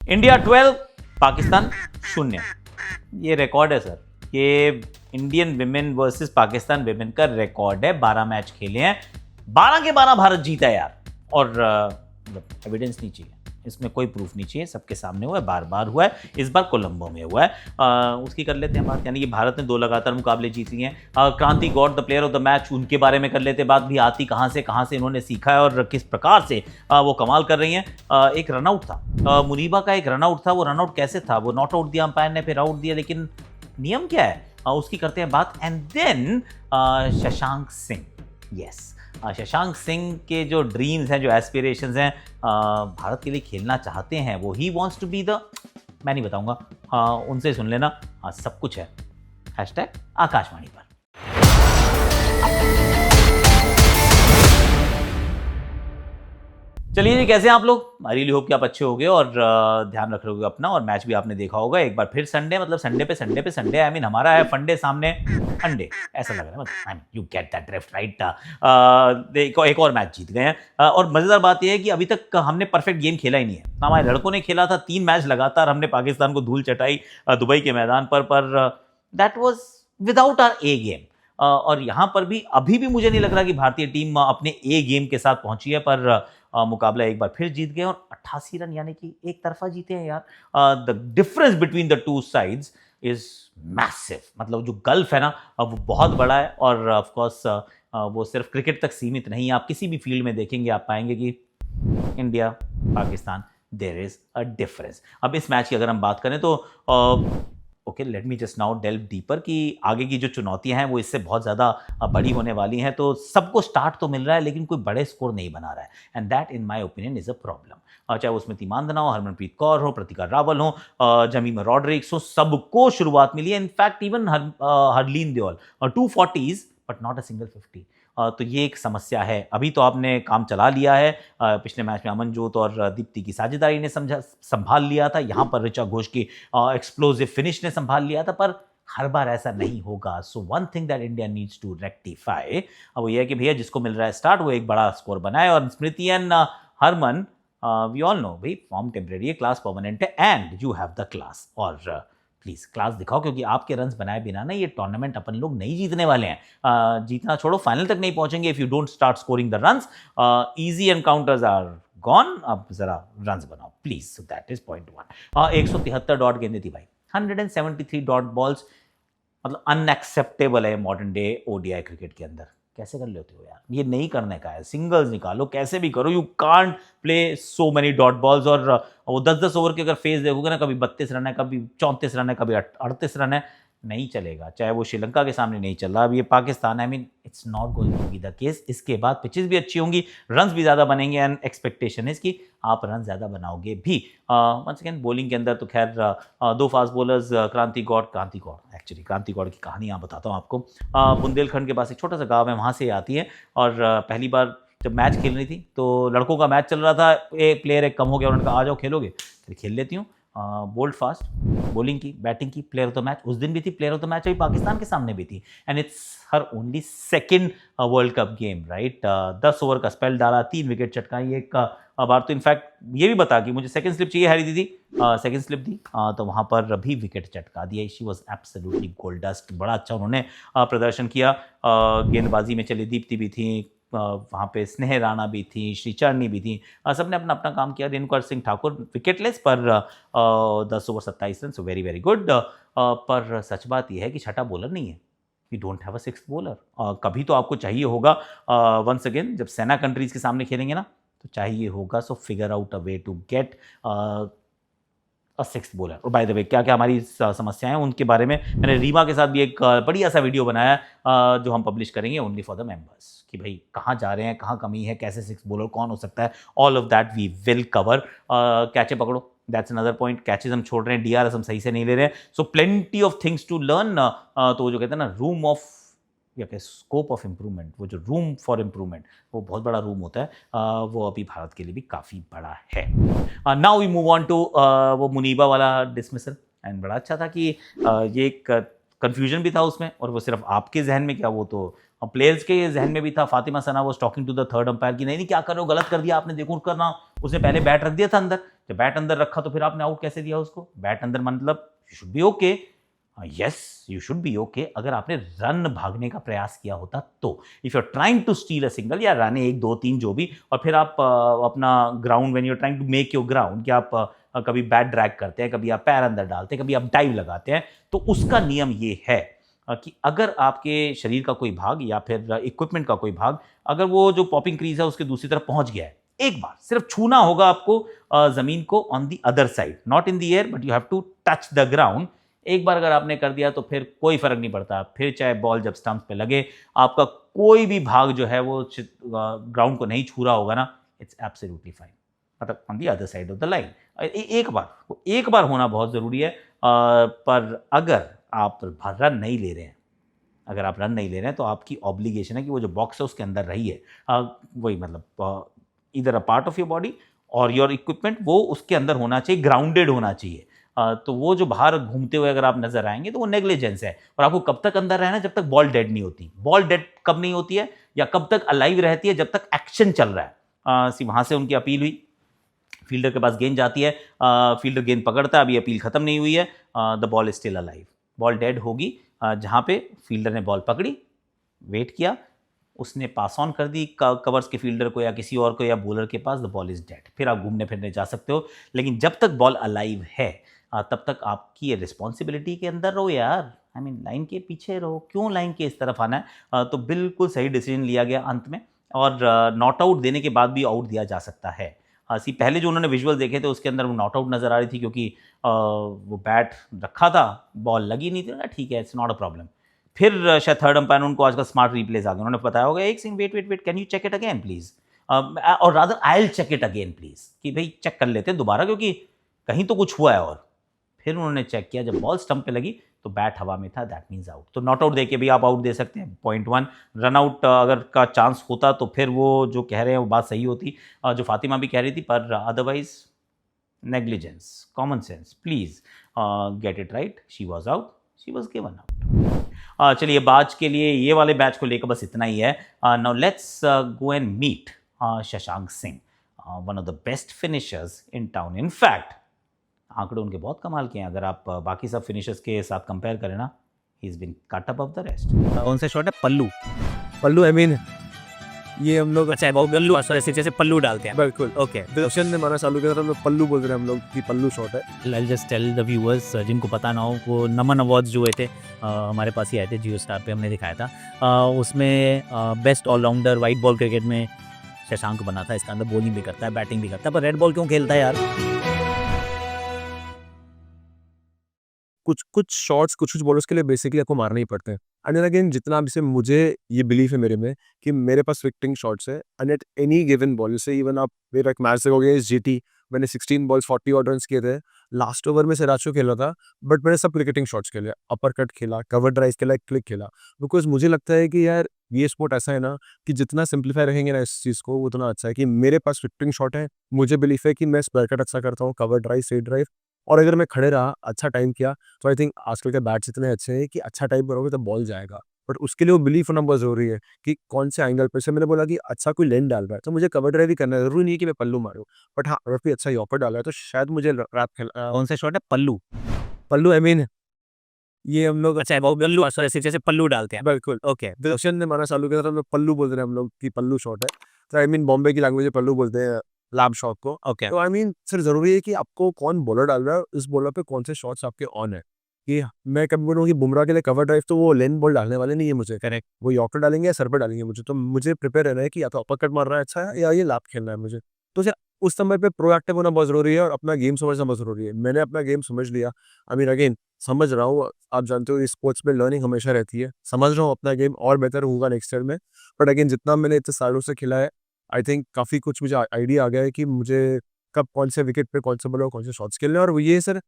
India 12, Pakistan 0। ये record है sir, ये Indian women versus Pakistan women का रिकॉर्ड है। 12 मैच खेले हैं, 12 के 12 भारत जीता है यार। और एविडेंस नहीं चाहिए, इसमें कोई प्रूफ नहीं चाहिए, सबके सामने हुआ है, बार बार हुआ है, इस बार कोलंबो में हुआ है। उसकी कर लेते हैं बात, यानी कि भारत ने 2 लगातार मुकाबले जीत लिए हैं। क्रांति God the player of the match, उनके बारे में कर लेते बात भी। आती कहाँ से इन्होंने सीखा है और किस प्रकार से वो कमाल कर रही हैं। एक रनआउट था, मुनीबा का एक रनआउट था। वो रनआउट कैसे था? वो नॉट आउट दिया अंपायर ने, फिर आउट दिया, लेकिन नियम क्या है उसकी करते हैं बात। And then Shashank Singh, yes, Shashank Singh के जो ड्रीम्स हैं, जो एस्पिरेशंस हैं, भारत के लिए खेलना चाहते हैं वो। He wants to be the, मैं नहीं बताऊंगा, उनसे सुन लेना, सब कुछ है #आकाशवाणी पर। चलिए जी, कैसे हैं आप लोग? आई रियली होप कि आप अच्छे होंगे और ध्यान रख रहे होगे अपना, और मैच भी आपने देखा होगा। एक बार फिर संडे, मतलब संडे पे संडे, आई मीन हमारा है फंडे सामने अंडे, ऐसा लग रहा है, मतलब I mean you get that drift right. एक और मैच जीत गए हैं। और मजेदार बात यह है कि अभी तक हमने परफेक्ट गेम खेला ही नहीं है। हमारे लड़कों ने खेला था 3 मैच लगातार, हमने पाकिस्तान को धूल चटाई दुबई के मैदान पर that was without our a game. और यहाँ पर भी अभी भी मुझे नहीं लग रहा कि भारतीय टीम अपने ए गेम के साथ पहुंची है, पर मुकाबला एक बार फिर जीत गए और 88 रन, यानी कि एक तरफा जीते हैं यार। The difference between the two sides is massive, मतलब जो गल्फ है ना वो बहुत बड़ा है। और ऑफ कोर्स वो सिर्फ क्रिकेट तक सीमित नहीं है, आप किसी भी फील्ड में देखेंगे आप पाएंगे कि India Pakistan there is a difference. अब इस मैच की अगर हम बात करें तो okay, let me just now delve deeper कि आगे की जो चुनौतियां हैं वो इससे बहुत ज़्यादा बड़ी होने वाली हैं। तो सबको स्टार्ट तो मिल रहा है, लेकिन कोई बड़े स्कोर नहीं बना रहा है, and that in my opinion is a problem. चाहे उसमें तिमांदना हो, हरमनप्रीत कौर हो, प्रतिका रावल हो, जमीमा रॉड्रिक्स हो, सबको शुरुआत मिली है। In fact even Harleen Deol 240s but not a single 50। तो ये एक समस्या है। अभी तो आपने काम चला लिया है, पिछले मैच में अमनजोत और दीप्ति की साझेदारी ने संभाल लिया था, यहाँ पर ऋचा घोष की एक्सप्लोसिव फिनिश ने संभाल लिया था, पर हर बार ऐसा नहीं होगा। So one thing that India needs to rectify वो ये है कि भैया जिसको मिल रहा है स्टार्ट वो एक बड़ा स्कोर बनाए। और Smriti and Harman, we all know भाई, फॉर्म टेम्परेरी है, क्लास परमानेंट है, and you have the class. और प्लीज क्लास दिखाओ, क्योंकि आपके रन्स बनाए बिना ना ये टूर्नामेंट अपन लोग नहीं जीतने वाले हैं। जीतना छोड़ो, फाइनल तक नहीं पहुंचेंगे if you don't start scoring the runs. Easy encounters are gone, अब जरा रन्स बनाओ please. So that is point 1। 173 dot गेंदें थी भाई, 173 डॉट बॉल्स, मतलब अनएक्सेप्टेबल है मॉडर्न डे ओडीआई क्रिकेट के अंदर। कैसे कर लेते हो यार? ये नहीं करने का है, सिंगल्स निकालो, कैसे भी करो, you can't play so many dot balls. और वो 10-10 ओवर के अगर फेज देखोगे ना, कभी 32 रन है, कभी 34 रन है, कभी 38 रन है, नहीं चलेगा। चाहे वो श्रीलंका के सामने नहीं चल रहा, अब ये Pakistan, I mean it's not going to be the case. इसके बाद पिचेस भी अच्छी होंगी, रन्स भी ज़्यादा बनेंगे, एंड एक्सपेक्टेशन इज कि आप रन ज़्यादा बनाओगे भी। वंस अगेन बॉलिंग के अंदर तो खैर 2 फास्ट बॉलर्स, क्रांति गौड़ एक्चुअली क्रांति गौड़ की कहानी यहाँ बताता हूँ आपको। बुंदेलखंड के पास एक छोटा सा गाँव है, वहाँ से आती है। और पहली बार जब मैच खेल रही थी तो लड़कों का मैच चल रहा था, एक प्लेयर एक कम हो गया, उन्होंने कहा आ जाओ खेलोगे, फिर खेल लेती हूँ। बोल्ड फास्ट बॉलिंग की, बैटिंग की, प्लेयर ऑफ द मैच उस दिन भी थी, प्लेयर ऑफ द मैच अभी पाकिस्तान के सामने भी थी, and it's her only second world cup game right. 10 over का स्पेल डाला, 3 विकेट चटकाई एक बार। तो इनफैक्ट ये भी बता कि मुझे सेकंड स्लिप चाहिए, हैरी दीदी सेकंड स्लिप दी, तो वहाँ पर भी विकेट चटका दिया। She was absolutely gold dust, बड़ा अच्छा उन्होंने प्रदर्शन किया। गेंदबाजी में चली दीप्ति भी थी, वहाँ पे स्नेह राणा भी थी, श्रीचरणी भी थी, सबने अपना अपना काम किया। रेणुकर सिंह ठाकुर विकेटलेस पर 10 over 27 run, so very very good. पर सच बात यह है कि छठा बॉलर नहीं है, you don't have a sixth bowler. कभी तो आपको चाहिए होगा, वंस अगेन जब सेना कंट्रीज के सामने खेलेंगे ना तो चाहिए होगा। So figure out a way to get a sixth bowler. और बाय द वे क्या क्या हमारी समस्याएं हैं उनके बारे में मैंने रीमा के साथ भी एक बढ़िया सा वीडियो बनाया जो हम पब्लिश करेंगे ओनली फॉर द मेंबर्स, कि भाई कहाँ जा रहे हैं, कहाँ कमी है, कैसे सिक्स बॉलर कौन हो सकता है, all of that we will cover. Catches पकड़ो, दैट्स अनदर पॉइंट, कैचेज हम छोड़ रहे हैं, डीआरएस हम सही से नहीं ले रहे हैं, so plenty of things to learn. तो वो जो कहते हैं ना रूम ऑफ या क्या स्कोप ऑफ इम्प्रूवमेंट, वो जो रूम फॉर इम्प्रूवमेंट वो बहुत बड़ा रूम होता है, वो अभी भारत के लिए भी काफ़ी बड़ा है। Now we move on to वो मुनीबा वाला डिसमिसल, एंड बड़ा अच्छा था कि ये एक कन्फ्यूजन भी था उसमें, और वो सिर्फ आपके जहन में क्या, वो तो प्लेयर्स के जहन में भी था। Fatima Sana was talking to the third umpire कि नहीं नहीं क्या कर रहे हो, गलत कर दिया आपने, देखो करना, उसने पहले बैट रख दिया था अंदर, जब बैट अंदर रखा तो फिर आपने आउट कैसे दिया उसको? बैट अंदर मतलब you should be okay. Yes, you should be okay अगर आपने रन भागने का प्रयास किया होता तो। If you are trying to steal a single या रन 1 2 3 जो भी, और फिर आप अपना ground, when you are trying to make your ground, कि आप कभी बैट ड्रैग करते हैं, कभी आप पैर अंदर डालते हैं, कभी आप डाइव लगाते हैं, तो उसका नियम ये है कि अगर आपके शरीर का कोई भाग या फिर इक्विपमेंट का कोई भाग, अगर वो जो पॉपिंग क्रीज है उसके दूसरी तरफ पहुंच गया है, एक बार सिर्फ छूना होगा आपको जमीन को on the other side, not in the air but you have to touch the ground. एक बार अगर आपने कर दिया तो फिर कोई फर्क नहीं पड़ता, फिर चाहे बॉल जब स्टंप पे लगे, आपका कोई भी भाग जो है वो ग्राउंड को नहीं छू रहा होगा ना, इट्स एब्सोल्युटली फाइन, मतलब on the other side of the line. एक बार होना बहुत ज़रूरी है। पर अगर आप रन नहीं ले रहे हैं, अगर आप रन नहीं ले रहे हैं तो आपकी ऑब्लिगेशन है कि वो जो बॉक्स है उसके अंदर रही है, वही मतलब इधर a part of your body और योर इक्विपमेंट वो उसके अंदर होना चाहिए, ग्राउंडेड होना चाहिए। तो वो जो बाहर घूमते हुए अगर आप नजर आएंगे तो वो नेग्लिजेंस है। और आपको कब तक अंदर रहना है? जब तक बॉल डेड नहीं होती। बॉल डेड कब नहीं होती है या कब तक अलाइव रहती है? जब तक एक्शन चल रहा है। वहां से उनकी अपील हुई, फील्डर के पास गेंद जाती है, फील्डर गेंद पकड़ता है, अभी अपील खत्म नहीं हुई है, the ball is still alive. Ball dead होगी जहां पे फील्डर ने बॉल पकड़ी, वेट किया, उसने पास ऑन कर दी कवर्स के फील्डर को या किसी और को या बॉलर के पास, द बॉल इज डेड। फिर आप घूमने फिरने जा सकते हो, लेकिन जब तक बॉल अलाइव है तब तक आपकी ये रिस्पॉन्सिबिलिटी के अंदर रहो यार। आई मीन लाइन के पीछे रहो, क्यों लाइन के इस तरफ आना है? तो बिल्कुल सही डिसीजन लिया गया अंत में, और नॉट आउट देने के बाद भी आउट दिया जा सकता है। सी पहले जो उन्होंने विजुअल देखे थे उसके अंदर वो नॉट आउट नजर आ रही थी, क्योंकि वो बैट रखा था, बॉल लगी नहीं थी ना, ठीक है, इट्स नॉट अ प्रॉब्लम। फिर शायद थर्ड अंपायर उनको आजकल स्मार्ट रिप्लेस आ गए, उन्होंने बताया होगा एक सिंग wait wait wait, can you check it again please, और rather I will check it again please, कि भाई चेक कर लेते हैं दोबारा, क्योंकि कहीं तो कुछ हुआ है। और फिर उन्होंने चेक किया, जब बॉल स्टंप पे लगी तो बैट हवा में था, दैट मीन्स आउट। तो नॉट आउट देके भी आप आउट दे सकते हैं। पॉइंट 1, रन आउट अगर का चांस होता तो फिर वो जो कह रहे हैं वो बात सही होती, जो फातिमा भी कह रही थी, पर otherwise negligence, common sense, please get it right. She was out, she was given out. चलिए, आज के लिए ये वाले मैच को लेकर बस इतना ही है। Now let's go and meet Shashank Singh, one of the best finishers in town. In fact आंकड़े उनके बहुत कमाल के हैं, अगर आप बाकी सब फिनिशर्स के साथ कंपेयर करें ना, he is been cut up of the rest. कौन सा शॉट है? पल्लू। पल्लू आई मीन ये हम लोग अच्छा है, वो पल्लू, ऐसे जैसे पल्लू डालते हैं। बिल्कुल ओके, दर्शन ने माना चालू किया था, हम लोग पल्लू बोल रहे हैं, हम लोग की पल्लू शॉट है। I just tell the viewers जिनको पता ना हो, वो नमन अवार्ड्स जो हुए थे हमारे पास ही आए थे, जियो स्टार पे हमने दिखाया था। उसमें best allrounder white ball cricket में शशांक बना था। इसका अंदर बॉलिंग भी करता है, बैटिंग भी करता है, पर रेड बॉल क्यों खेलता है यार? कुछ शॉट्स कुछ बॉलर्स के लिए बेसिकली आपको मारने ही पड़ते हैं। एंड अगेन जितना भी से मुझे ये बिलीफ है मेरे में कि मेरे पास विकेटिंग शॉट्स है, and at any given ball, जैसे इवन आप मेरा एक मैच देखोगे जीटी, मैंने 16 बॉल्स 40 ऑट रन किए थे। लास्ट ओवर में सिराजो खेला था, बट मैंने सब क्रिकेटिंग शॉट्स खेले, अपर कट खेला, कवर ड्राइव खेला, क्लिक खेला। बिकॉज मुझे लगता है कि यार ये स्पोर्ट ऐसा है ना कि जितना सिंप्लीफाई रखेंगे ना इस चीज़ को, उतना अच्छा है। कि मेरे पास विकेटिंग शॉट है, मुझे बिलीफ है कि मैं स्क्वायर कट अच्छा करता हूँ, कवर ड्राइव, स्ट्रेट ड्राइव, और अगर मैं खड़े रहा, अच्छा टाइम किया, तो आई थिंक आजकल के बैट्स इतने अच्छे हैं कि अच्छा टाइम करोगे तो बॉल जाएगा। बट उसके लिए वो बिलीफ होना बहुत ज़रूरी है कि कौन से एंगल पे से। मैंने बोला कि अच्छा कोई लेन डाल रहा है तो मुझे कवर ड्राइव ही करना है, ज़रूरी नहीं है कि मैं पल्लू मारूँ। बट हाँ, अगर कोई अच्छा यॉपर डाल रहा है तो शायद मुझे रैप खेल कौन सा शॉट है? पल्लू। पल्लू आई मीन ये हम लोग अच्छा है, वो पल्लू, ऐसे जैसे पल्लू डालते हैं। बिल्कुल ओके, दर्शन ने माना चालू किया था, हम लोग पल्लू बोल रहे हैं, हम लोग की पल्लू शॉट है। तो आई मीन बॉम्बे की लैंग्वेज में पल्लू बोलते हैं लैब शॉट को। ओके, तो आई मीन सर ज़रूरी है कि आपको कौन बॉलर डाल रहा है, इस बॉलर पे कौन से शॉट्स आपके ऑन है। कि मैं कभी बोलूँ कि बुमराह के लिए कवर ड्राइव तो वो लेन बॉल डालने वाले नहीं है मुझे, करेक्ट। वो यॉर्कर डालेंगे या सर पे डालेंगे मुझे। तो मुझे प्रिपेयर रहना है कि या तो अपर कट मारना है अच्छा है, या ये लैप खेलना है मुझे। तो उस समय पे प्रोएक्टिव होना बहुत ज़रूरी है और अपना गेम समझना बहुत ज़रूरी है। मैंने अपना गेम समझ लिया। आई मीन अगेन समझ रहा हूँ, आप जानते हो इस स्पोर्ट्स में लर्निंग हमेशा रहती है। समझ रहा हूँ अपना गेम और बेहतर होगा नेक्स्ट ईयर में। बट अगेन जितना मैंने इतने सालों से खेला है, आई थिंक काफ़ी कुछ मुझे आइडिया आ गया है कि मुझे कब कौन से विकेट पे कौन से बॉलर कौन से शॉट्स खेलने हैं। और वो ये सर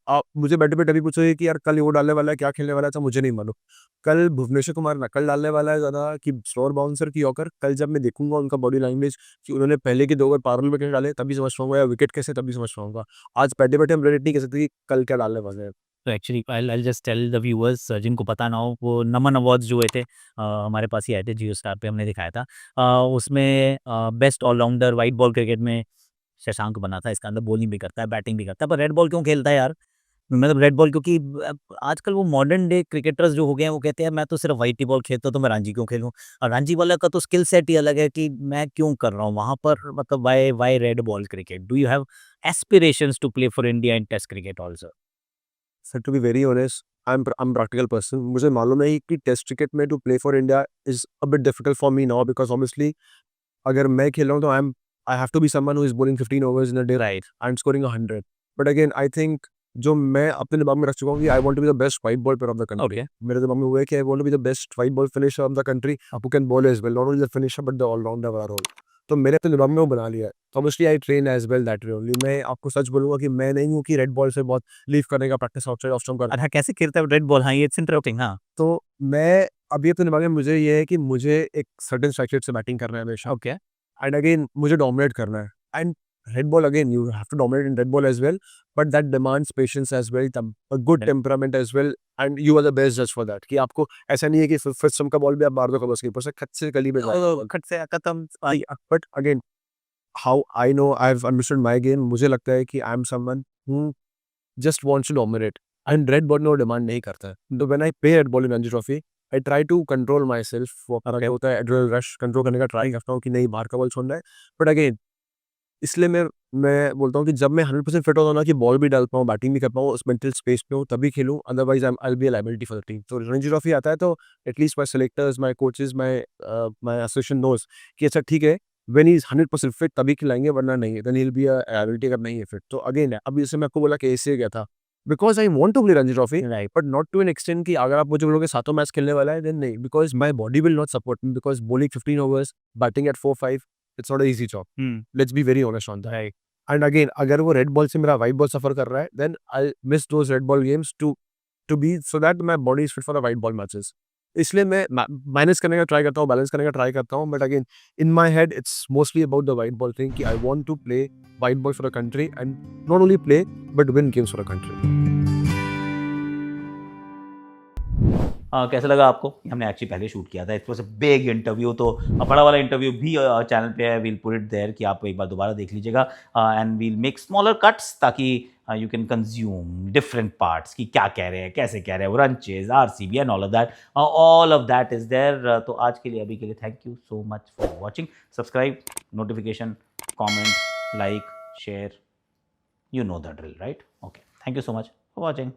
आप मुझे बैठे-बैठे अभी पूछोगे कि यार कल वो डालने वाला है, क्या खेलने वाला है, तो मुझे नहीं मालूम। कल भुवनेश्वर कुमार नकल डालने वाला है ज़्यादा कि स्लोअर बाउंसर की यॉर्कर, कल जब मैं देखूँगा उनका बॉडी लैंग्वेज कि उन्होंने पहले के 2 ओवर पावरफुल विकेट डाले, तभी समझ पाऊँगा, या विकेट कैसे तभी समझ पाऊँगा। आज बैठे-बैठे हम प्रेडिक्ट नहीं कर सकते कि कल क्या डालने वाले हैं। तो actually I just tell the viewers जिनको पता ना हो, वो नमन अवार्ड्स जो हुए थे हमारे पास ही आए थे, जियो स्टार पे हमने दिखाया था। उसमें best allrounder white ball cricket में शशांक बना था, इसके अंदर बॉलिंग भी करता है, बैटिंग भी करता है, पर रेड बॉल क्यों खेलता है यार? मतलब रेड बॉल क्योंकि आजकल वो मॉडर्न डे क्रिकेटर्स जो हो गए हैं वो कहते हैं मैं तो सिर्फ व्हाइट ही बॉल खेलता हूँ तो मैं रणजी क्यों खेलूँ? और रणजी वाला का तो स्किल सेट ही अलग है कि मैं क्यों कर रहा हूँ वहाँ पर, मतलब why red ball cricket? Do you have aspirations to play for India in test cricket also? Sir to be very honest, I am practical person. मुझे मालूम है कि टेस्ट क्रिकेट में to play for India is a bit difficult for me now because obviously अगर मैं खेल रहा हूँ तो I have to be someone who is bowling 15 overs in a day, right, I am scoring 100। But again I think जो मैं अपने दिमाग में रख चुका हूँ कि I want to be the best white ball player of the country. Okay, मेरे दिमाग में वो है कि I want to be the best white ball finisher of the country who can bowl as well, not only the finisher but the allrounder overall. तो मेरे अपने दिमाग में वो बना लिया है। तो obviously I train as well that way only. मैं आपको सच बोलूँगा कि मैं नहीं हूँ कि रेड बॉल से बहुत लीव करने का प्रैक्टिस आउटसाइड ऑफ स्टंप करता हूँ। अच्छा कैसे खेलता है रेड बॉल? हाँ, ये इट्स इंटरेस्टिंग, हाँ, तो मैं अभी अपने दिमाग में मुझे ये है कि मुझे एक सर्टेन स्ट्राइक रेट से बैटिंग करना है हमेशा। ओके, एंड अगेन मुझे डोमिनेट करना है। And red ball again you have to dominate in red ball as well, but that demands patience as well, a good temperament as well, and you are the best जज for that कि आपको ऐसा नहीं है कि first stump का ball भी आप मार दो कवर के ऊपर से खट से गली में जाए बॉल। खट से खत्म। But again how I know I have understood my game, मुझे लगता है कि I am someone who just wants to dominate and red ball में वो डिमांड नहीं करता है। तो when I play red ball in Ranji trophy I try to control myself. वो क्या होता है एड्रेनल रश कंट्रोल करने का ट्राई करता हूँ कि नहीं बाहर का बॉल छोड़ना है। बट अगेन इसलिए मैं बोलता हूँ कि जब मैं 100% फिट होता हूँ ना कि बॉल भी डाल पाऊँ, बैटिंग भी कर पाऊँ, उस मेंटल स्पेस पे हूँ तभी खेलूँ, otherwise I will be a liability for the team. तो रणजी ट्रॉफी आता है तो at least my selectors, my coaches, my association knows कि अच्छा ठीक है, व्हेन ही इज़ 100% फिट तभी खिलाएँगे वरना नहीं, then he will be a liability अगर नहीं है फिट। तो अगेन अभी जैसे मैं आपको बोला कि एसीए गया था, because I want to play Ranji trophy right, but not to an extent कि अगर आप मुझे बोलोगे सातों मैच खेलने वाला है देन नहीं, because my body will not support me because bowling 15 overs, batting at 4-5 it's not a easy job. Hmm, let's be very honest on that. Right, and again अगर वो रेड बॉल से मेरा white ball सफर कर रहा है then I miss those red ball games to be so that my body is fit for the white ball matches. इसलिए मैं minus करने का ट्राई करता हूँ, बैलेंस करने का ट्राई करता हूँ, but again in my head it's mostly about the white ball thing कि I want to play white ball for the country and not only play but win games for the country. कैसा लगा आपको? ये हमने actually पहले shoot किया था। It was a big interview, तो बड़ा वाला इंटरव्यू भी चैनल पे है। वील पुट इट देयर कि आप एक बार दोबारा देख लीजिएगा, and we'll make smaller cuts ताकि you can consume different parts कि क्या कह रहे हैं, कैसे कह रहे हैं वो, रंचेज़, RCB and all of that is there. तो आज के लिए, अभी के लिए thank you so much for watching. Subscribe, notification, comment, like, share, you know the drill, right? Okay, thank you so much for watching.